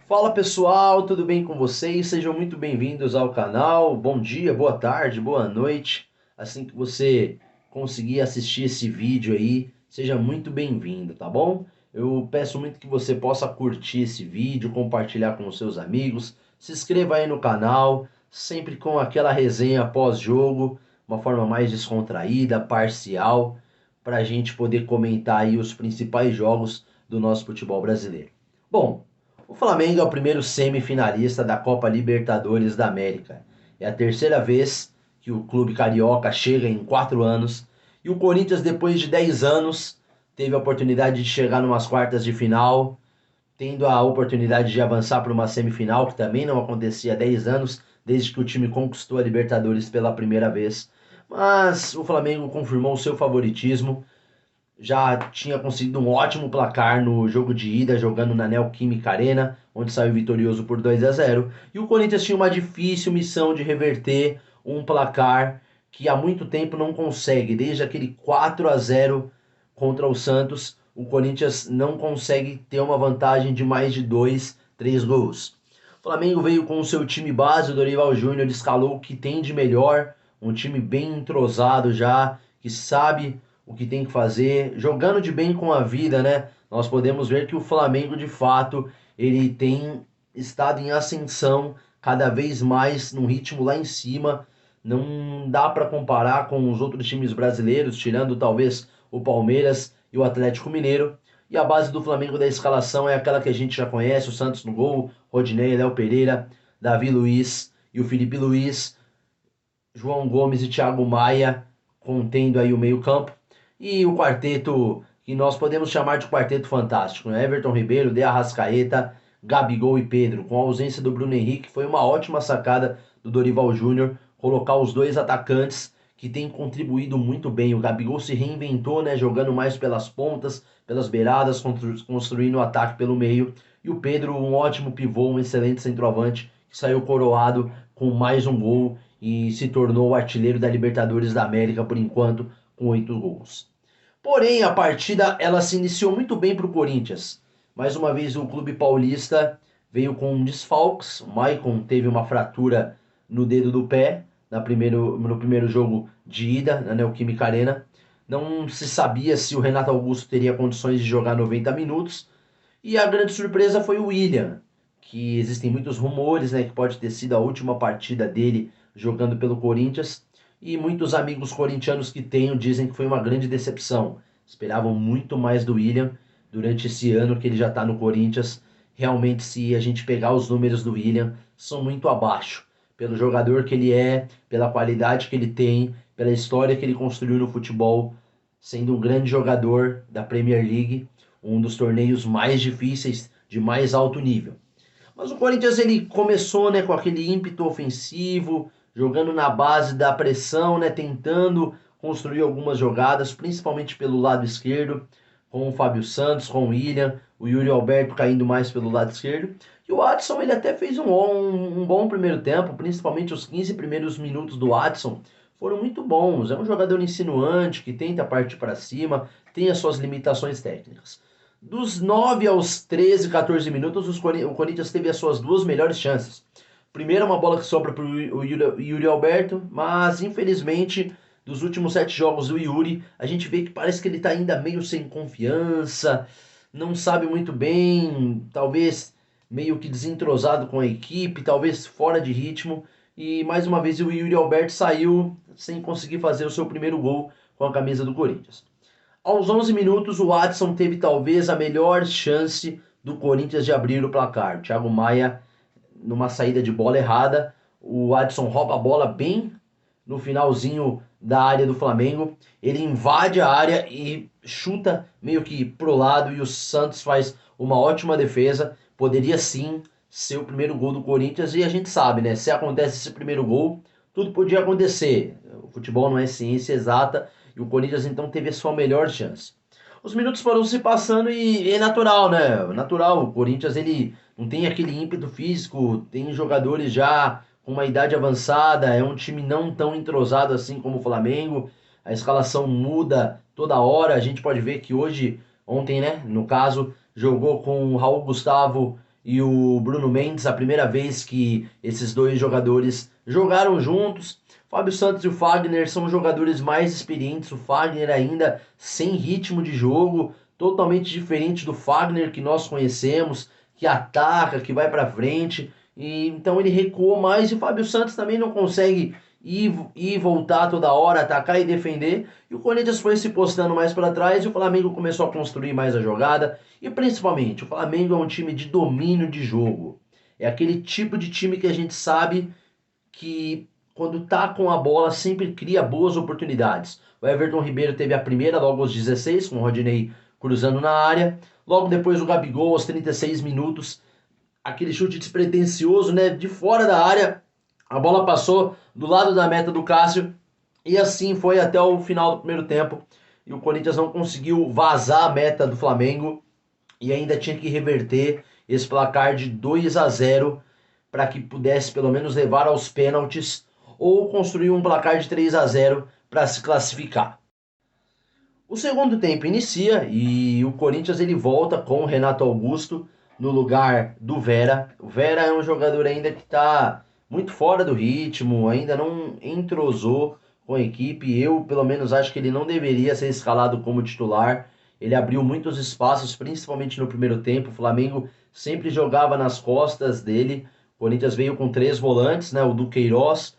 Fala pessoal, tudo bem com vocês? Sejam muito bem-vindos ao canal. Bom dia, boa tarde, boa noite. Assim que você conseguir assistir esse vídeo aí, seja muito bem-vindo, tá bom? Eu peço muito que você possa curtir esse vídeo, compartilhar com os seus amigos, se inscreva aí no canal, sempre com aquela resenha pós-jogo, uma forma mais descontraída, parcial, para a gente poder comentar aí os principais jogos do nosso futebol brasileiro. Bom, o Flamengo é o primeiro semifinalista da Copa Libertadores da América. É a terceira vez que o clube carioca chega em 4 anos. E o Corinthians, depois de 10 anos, teve a oportunidade de chegar numas quartas de final, tendo a oportunidade de avançar para uma semifinal, que também não acontecia há 10 anos, desde que o time conquistou a Libertadores pela primeira vez. Mas o Flamengo confirmou o seu favoritismo, já tinha conseguido um ótimo placar no jogo de ida, jogando na Neoquímica Arena, onde saiu vitorioso por 2-0. E o Corinthians tinha uma difícil missão de reverter um placar que há muito tempo não consegue. Desde aquele 4-0 contra o Santos, o Corinthians não consegue ter uma vantagem de mais de 2, 3 gols. O Flamengo veio com o seu time base, o Dorival Júnior escalou o que tem de melhor, um time bem entrosado já, que sabe o que tem que fazer, jogando de bem com a vida, né? Nós podemos ver que o Flamengo, de fato, ele tem estado em ascensão cada vez mais num ritmo lá em cima. Não dá para comparar com os outros times brasileiros, tirando talvez o Palmeiras e o Atlético Mineiro. E a base do Flamengo da escalação é aquela que a gente já conhece: o Santos no gol, Rodinei, Léo Pereira, Davi Luiz e o Felipe Luiz, João Gomes e Thiago Maia contendo aí o meio-campo. E o quarteto que nós podemos chamar de quarteto fantástico, né? Everton Ribeiro, De Arrascaeta, Gabigol e Pedro. Com a ausência do Bruno Henrique, foi uma ótima sacada do Dorival Júnior colocar os dois atacantes que têm contribuído muito bem. O Gabigol se reinventou, né? Jogando mais pelas pontas, pelas beiradas, construindo o ataque pelo meio. E o Pedro, um ótimo pivô, um excelente centroavante, que saiu coroado com mais um gol e se tornou o artilheiro da Libertadores da América por enquanto, com 8 gols. Porém, a partida ela se iniciou muito bem para o Corinthians. Mais uma vez o clube paulista veio com desfalques. O Maicon teve uma fratura no dedo do pé no primeiro jogo de ida na Neoquímica Arena. Não se sabia se o Renato Augusto teria condições de jogar 90 minutos. E a grande surpresa foi o William, que existem muitos rumores, né, que pode ter sido a última partida dele jogando pelo Corinthians. E muitos amigos corintianos que tenho dizem que foi uma grande decepção. Esperavam muito mais do William durante esse ano que ele já está no Corinthians. Realmente, se a gente pegar os números do William, são muito abaixo. Pelo jogador que ele é, pela qualidade que ele tem, pela história que ele construiu no futebol, sendo um grande jogador da Premier League, um dos torneios mais difíceis, de mais alto nível. Mas o Corinthians ele começou, né, com aquele ímpeto ofensivo, jogando na base da pressão, né, tentando construir algumas jogadas, principalmente pelo lado esquerdo, com o Fábio Santos, com o William, o Yuri Alberto caindo mais pelo lado esquerdo. E o Adson ele até fez um bom primeiro tempo, principalmente os 15 primeiros minutos do Adson foram muito bons. É um jogador insinuante que tenta partir para cima, tem as suas limitações técnicas. Dos 9 aos 13, 14 minutos, o Corinthians teve as suas duas melhores chances. Primeiro, uma bola que sobra para o Yuri Alberto, mas infelizmente, dos últimos 7 jogos do Yuri, a gente vê que parece que ele está ainda meio sem confiança, não sabe muito bem, talvez meio que desentrosado com a equipe, talvez fora de ritmo. E mais uma vez o Yuri Alberto saiu sem conseguir fazer o seu primeiro gol com a camisa do Corinthians. Aos 11 minutos, o Adson teve talvez a melhor chance do Corinthians de abrir o placar. O Thiago Maia, numa saída de bola errada, o Adson rouba a bola bem no finalzinho da área do Flamengo. Ele invade a área e chuta meio que pro lado e o Santos faz uma ótima defesa. Poderia sim ser o primeiro gol do Corinthians e a gente sabe, né? Se acontece esse primeiro gol, tudo podia acontecer. O futebol não é ciência exata e o Corinthians então teve a sua melhor chance. Os minutos foram se passando e é natural, né? Natural, o Corinthians ele não tem aquele ímpeto físico, tem jogadores já com uma idade avançada, é um time não tão entrosado assim como o Flamengo. A escalação muda toda hora. A gente pode ver que hoje, ontem, né, no caso, jogou com o Raul Gustavo e o Bruno Mendes, a primeira vez que esses dois jogadores jogaram juntos. Fábio Santos e o Fagner são jogadores mais experientes, o Fagner ainda sem ritmo de jogo, totalmente diferente do Fagner que nós conhecemos, que ataca, que vai para frente, e então ele recuou mais e o Fábio Santos também não consegue ir e voltar toda hora, atacar e defender. E o Corinthians foi se postando mais para trás e o Flamengo começou a construir mais a jogada. E principalmente, o Flamengo é um time de domínio de jogo. É aquele tipo de time que a gente sabe que quando tá com a bola sempre cria boas oportunidades. O Everton Ribeiro teve a primeira logo aos 16, com o Rodinei cruzando na área. Logo depois o Gabigol aos 36 minutos, aquele chute despretensioso, né, de fora da área. A bola passou do lado da meta do Cássio e assim foi até o final do primeiro tempo. E o Corinthians não conseguiu vazar a meta do Flamengo e ainda tinha que reverter esse placar de 2-0 para que pudesse pelo menos levar aos pênaltis ou construir um placar de 3-0 para se classificar. O segundo tempo inicia e o Corinthians ele volta com o Renato Augusto no lugar do Vera. O Vera é um jogador ainda que está muito fora do ritmo, ainda não entrosou com a equipe. Eu, pelo menos, acho que ele não deveria ser escalado como titular. Ele abriu muitos espaços, principalmente no primeiro tempo. O Flamengo sempre jogava nas costas dele. O Corinthians veio com três volantes, né? O Duqueiroz,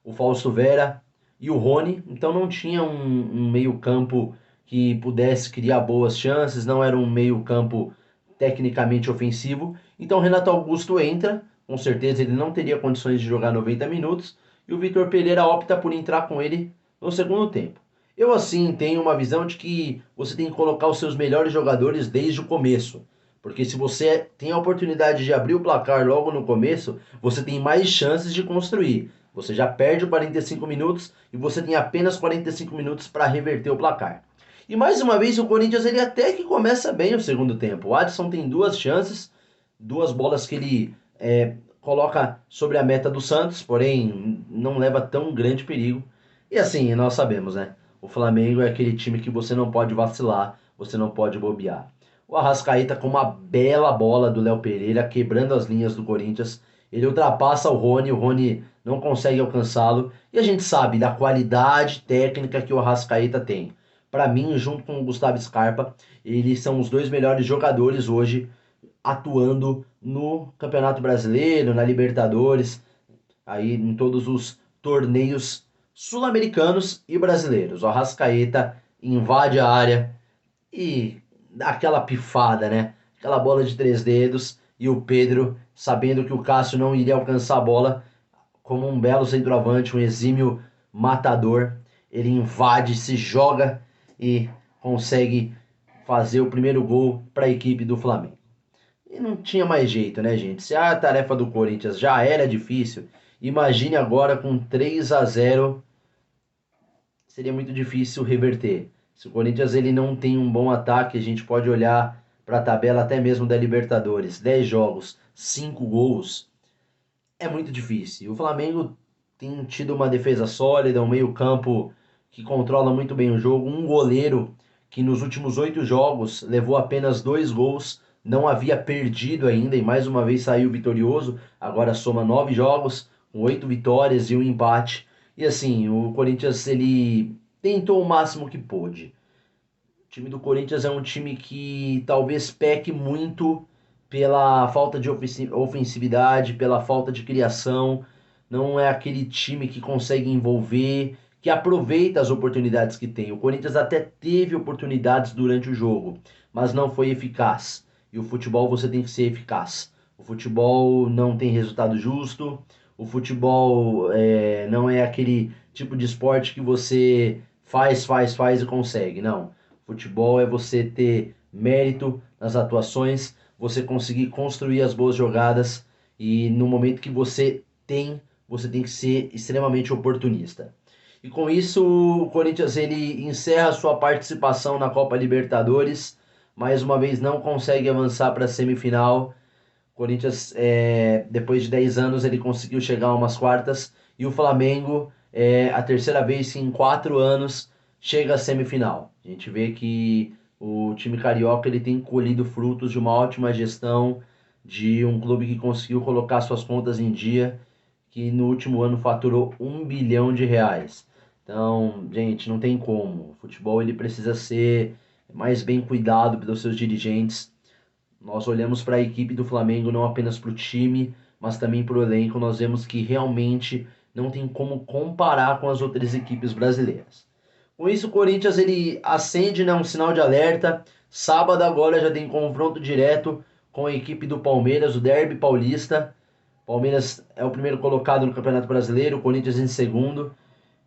o Fausto Vera e o Rony. Então não tinha um meio-campo que pudesse criar boas chances, não era um meio-campo tecnicamente ofensivo. Então o Renato Augusto entra, com certeza ele não teria condições de jogar 90 minutos, e o Vitor Pereira opta por entrar com ele no segundo tempo. Eu assim tenho uma visão de que você tem que colocar os seus melhores jogadores desde o começo. Porque se você tem a oportunidade de abrir o placar logo no começo, você tem mais chances de construir. Você já perde 45 minutos e você tem apenas 45 minutos para reverter o placar. E mais uma vez o Corinthians ele até que começa bem o segundo tempo. O Adson tem duas chances, duas bolas que ele coloca sobre a meta do Santos, porém não leva tão grande perigo. E assim, nós sabemos, né? O Flamengo é aquele time que você não pode vacilar, você não pode bobear. O Arrascaeta com uma bela bola do Léo Pereira, quebrando as linhas do Corinthians. Ele ultrapassa o Rony não consegue alcançá-lo. E a gente sabe da qualidade técnica que o Arrascaeta tem. Para mim, junto com o Gustavo Scarpa, eles são os dois melhores jogadores hoje atuando no Campeonato Brasileiro, na Libertadores, aí em todos os torneios sul-americanos e brasileiros. O Arrascaeta invade a área e dá aquela pifada, né? Aquela bola de três dedos e o Pedro, sabendo que o Cássio não iria alcançar a bola, como um belo centroavante, um exímio matador, ele invade, se joga e consegue fazer o primeiro gol para a equipe do Flamengo. E não tinha mais jeito, né, gente? Se a tarefa do Corinthians já era difícil, imagine agora com 3-0, seria muito difícil reverter. Se o Corinthians ele não tem um bom ataque, a gente pode olhar para a tabela até mesmo da Libertadores. 10 jogos, 5 gols, é muito difícil. O Flamengo tem tido uma defesa sólida, um meio-campo que controla muito bem o jogo, um goleiro que nos últimos 8 jogos levou apenas 2 gols, não havia perdido ainda e mais uma vez saiu vitorioso. Agora soma 9 jogos, com 8 vitórias e um empate. E assim, o Corinthians ele tentou o máximo que pôde. O time do Corinthians é um time que talvez peque muito pela falta de ofensividade, pela falta de criação. Não é aquele time que consegue envolver, que aproveita as oportunidades que tem. O Corinthians até teve oportunidades durante o jogo, mas não foi eficaz. E o futebol você tem que ser eficaz. O futebol não tem resultado justo. O futebol não é aquele tipo de esporte que você faz e consegue. Não. Futebol é você ter mérito nas atuações, você conseguir construir as boas jogadas e no momento que você tem que ser extremamente oportunista. E com isso, o Corinthians ele encerra sua participação na Copa Libertadores, mais uma vez não consegue avançar para a semifinal. O Corinthians, depois de 10 anos, ele conseguiu chegar a umas quartas e o Flamengo, a terceira vez em 4 anos, chega à semifinal. A gente vê que o time carioca ele tem colhido frutos de uma ótima gestão, de um clube que conseguiu colocar suas contas em dia, que no último ano faturou R$ 1 bilhão. Então, gente, não tem como. O futebol ele precisa ser mais bem cuidado pelos seus dirigentes. Nós olhamos para a equipe do Flamengo não apenas para o time, mas também para o elenco. Nós vemos que realmente não tem como comparar com as outras equipes brasileiras. Com isso, o Corinthians ele acende, né, um sinal de alerta. Sábado agora já tem confronto direto com a equipe do Palmeiras, o Derby Paulista. Palmeiras é o primeiro colocado no Campeonato Brasileiro, o Corinthians em segundo.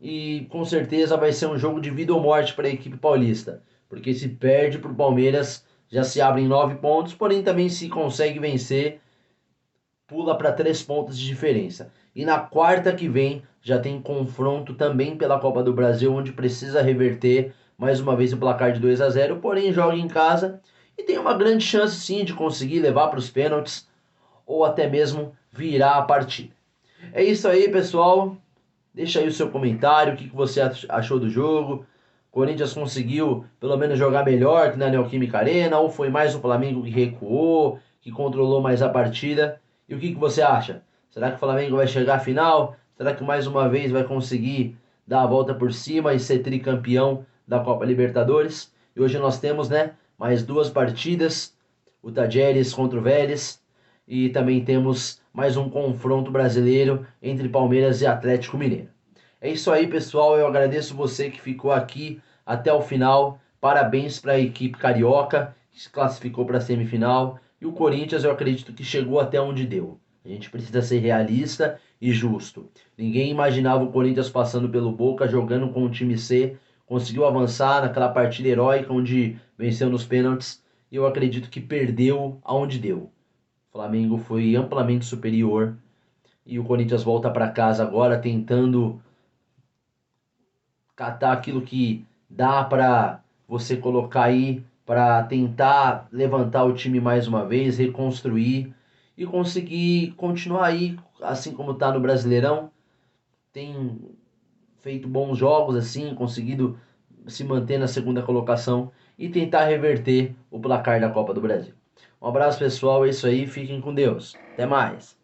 E com certeza vai ser um jogo de vida ou morte para a equipe paulista. Porque se perde para o Palmeiras, já se abrem 9 pontos, porém também se consegue vencer, pula para 3 pontos de diferença. E na quarta que vem já tem confronto também pela Copa do Brasil, onde precisa reverter mais uma vez o placar de 2-0, porém joga em casa e tem uma grande chance sim de conseguir levar para os pênaltis ou até mesmo virar a partida. É isso aí, pessoal. Deixa aí o seu comentário, o que você achou do jogo. Corinthians conseguiu pelo menos jogar melhor que na Neoquímica Arena, ou foi mais o Flamengo que recuou, que controlou mais a partida? E o que você acha? Será que o Flamengo vai chegar à final? Será que mais uma vez vai conseguir dar a volta por cima e ser tricampeão da Copa Libertadores? E hoje nós temos, né, mais duas partidas, o Tajeres contra o Vélez, e também temos mais um confronto brasileiro entre Palmeiras e Atlético Mineiro. É isso aí, pessoal. Eu agradeço você que ficou aqui até o final. Parabéns para a equipe carioca que se classificou para a semifinal. E o Corinthians, eu acredito que chegou até onde deu. A gente precisa ser realista e justo. Ninguém imaginava o Corinthians passando pelo Boca, jogando com o time C. Conseguiu avançar naquela partida heróica onde venceu nos pênaltis. E eu acredito que perdeu aonde deu. O Flamengo foi amplamente superior e o Corinthians volta para casa agora tentando catar aquilo que dá para você colocar aí para tentar levantar o time mais uma vez, reconstruir e conseguir continuar aí, assim como está no Brasileirão. Tem feito bons jogos assim, conseguido se manter na segunda colocação e tentar reverter o placar da Copa do Brasil. Um abraço, pessoal, é isso aí, fiquem com Deus. Até mais.